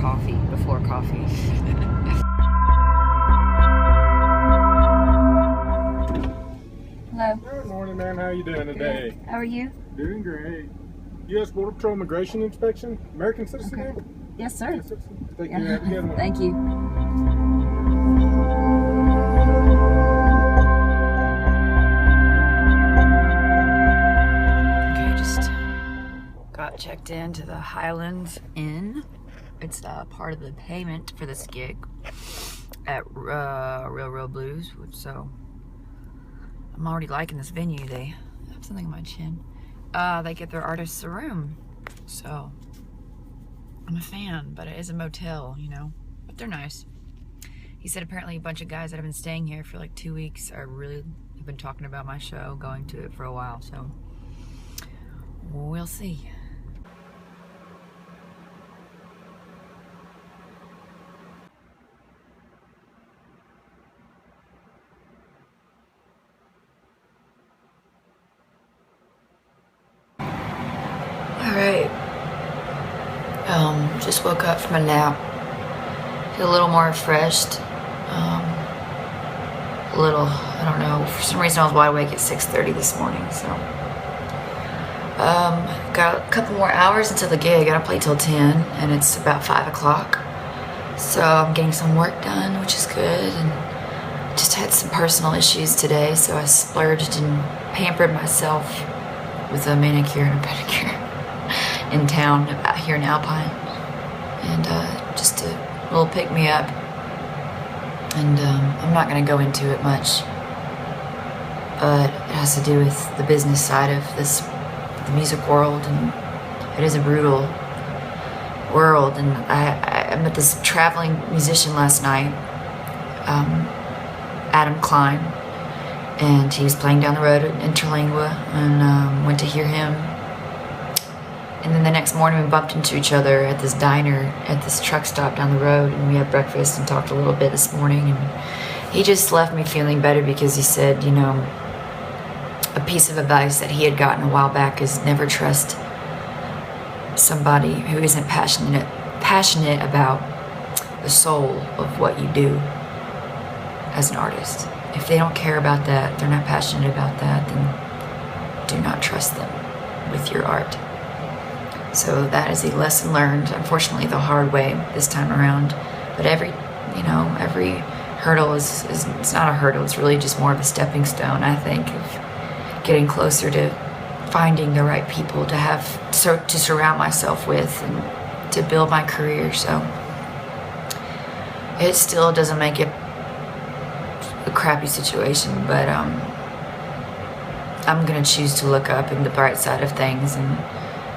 coffee before coffee. Hello. Good morning, ma'am. How you doing today? Good. How are you? Doing great. U.S. Border Patrol Immigration Inspection. American citizen, Okay. ma'am? Yes, sir. Yes, citizen. Thank you. Have a good one. Thank you. Okay, just got checked into the Highlands Inn. It's part of the payment for this gig at Real Blues. So I'm already liking this venue. They have something on my chin. They get their artists a room, so I'm a fan. But it is a motel, you know. But they're nice. He said apparently a bunch of guys that have been staying here for like 2 weeks are really have been talking about my show, going to it for a while. So we'll see. Alright, just woke up from a nap, feel a little more refreshed, a little, I don't know, for some reason I was wide awake at 6:30 this morning, so, got a couple more hours until the gig. I gotta play till 10, and it's about 5 o'clock, so I'm getting some work done, which is good, and just had some personal issues today, so I splurged and pampered myself with a manicure and a pedicure in town out here in Alpine, and just a little pick-me-up, and I'm not going to go into it much, but it has to do with the business side of the music world, and it is a brutal world. And I met this traveling musician last night, Adam Klein, and he was playing down the road at Interlingua, and went to hear him. And then the next morning we bumped into each other at this diner, at this truck stop down the road, and we had breakfast and talked a little bit this morning. And he just left me feeling better because he said, you know, a piece of advice that he had gotten a while back is never trust somebody who isn't passionate about the soul of what you do as an artist. If they don't care about that, they're not passionate about that, then do not trust them with your art. So that is a lesson learned, unfortunately, the hard way this time around. But every hurdle is it's not a hurdle. It's really just more of a stepping stone, I think, of getting closer to finding the right people to surround myself with and to build my career. So it still doesn't make it a crappy situation, but I'm gonna choose to look up in the bright side of things, and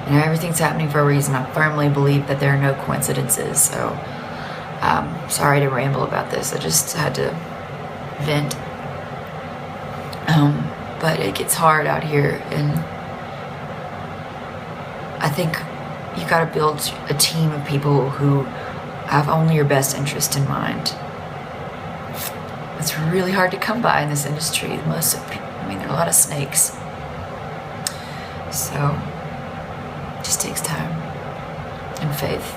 you know, everything's happening for a reason. I firmly believe that there are no coincidences. So sorry to ramble about this. I just had to vent. But it gets hard out here, and I think you got to build a team of people who have only your best interest in mind. It's really hard to come by in this industry. There are a lot of snakes. So it just takes time and faith,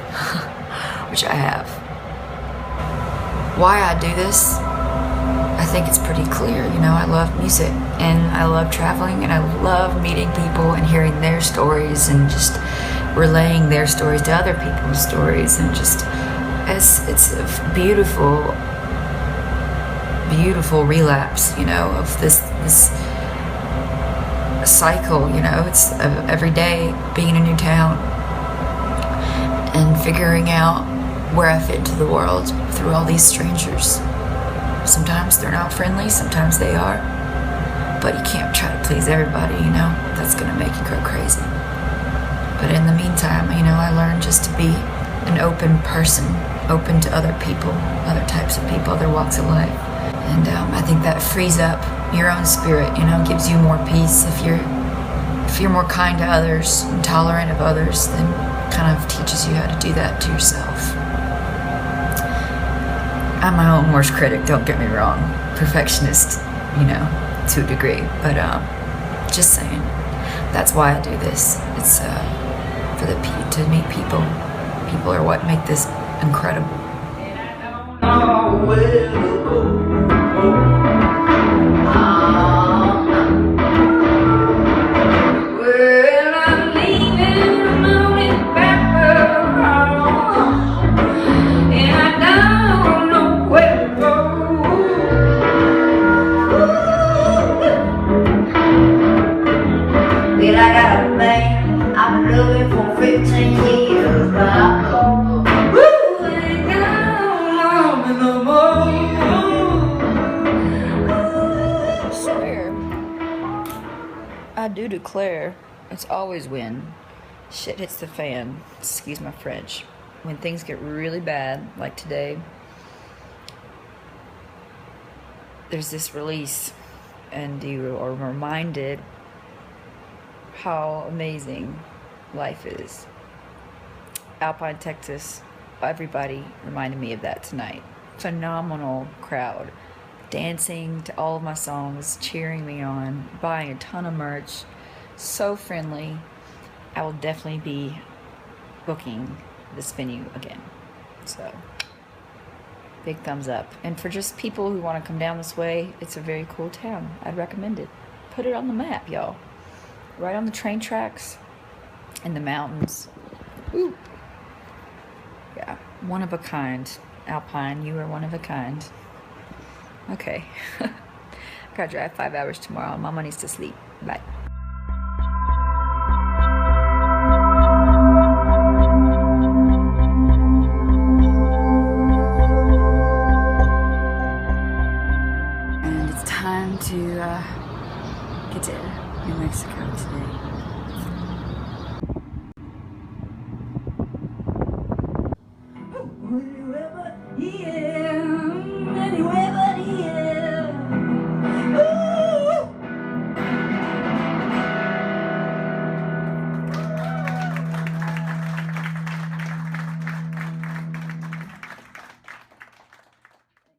which I have. Why I do this, I think it's pretty clear. You know, I love music, and I love traveling, and I love meeting people and hearing their stories and just relaying their stories to other people's stories, and just it's a beautiful relapse, you know, of this cycle. You know, it's every day being in a new town and figuring out where I fit into the world through all these strangers. Sometimes they're not friendly, sometimes they are, but you can't try to please everybody, you know. That's gonna make you go crazy. But in the meantime, you know, I learned just to be an open person, open to other people, other types of people, other walks of life. And I think that frees up your own spirit, you know, gives you more peace. If you're more kind to others and tolerant of others, then kind of teaches you how to do that to yourself. I'm my own worst critic, don't get me wrong. Perfectionist, you know, to a degree. But just saying, that's why I do this. It's to meet people. People are what make this incredible. Oh, well, I'm leaving the morning pepper, and I don't know where to go. Well, I got a man I've been loving for 15 years, but I ain't got no more. I swear, I do declare, it's always when shit hits the fan, excuse my French, when things get really bad, like today, there's this release, and you are reminded how amazing life is. Alpine, Texas, everybody reminded me of that tonight. Phenomenal crowd, dancing to all of my songs, cheering me on, buying a ton of merch, so friendly. I will definitely be booking this venue again. So, big thumbs up. And for just people who want to come down this way, it's a very cool town. I'd recommend it. Put it on the map, y'all. Right on the train tracks, in the mountains. Ooh. Yeah, one of a kind. Alpine, you are one of a kind. Okay. Gotta drive 5 hours tomorrow. Mama needs to sleep. Bye. And it's time to get to New Mexico today. Will you ever hear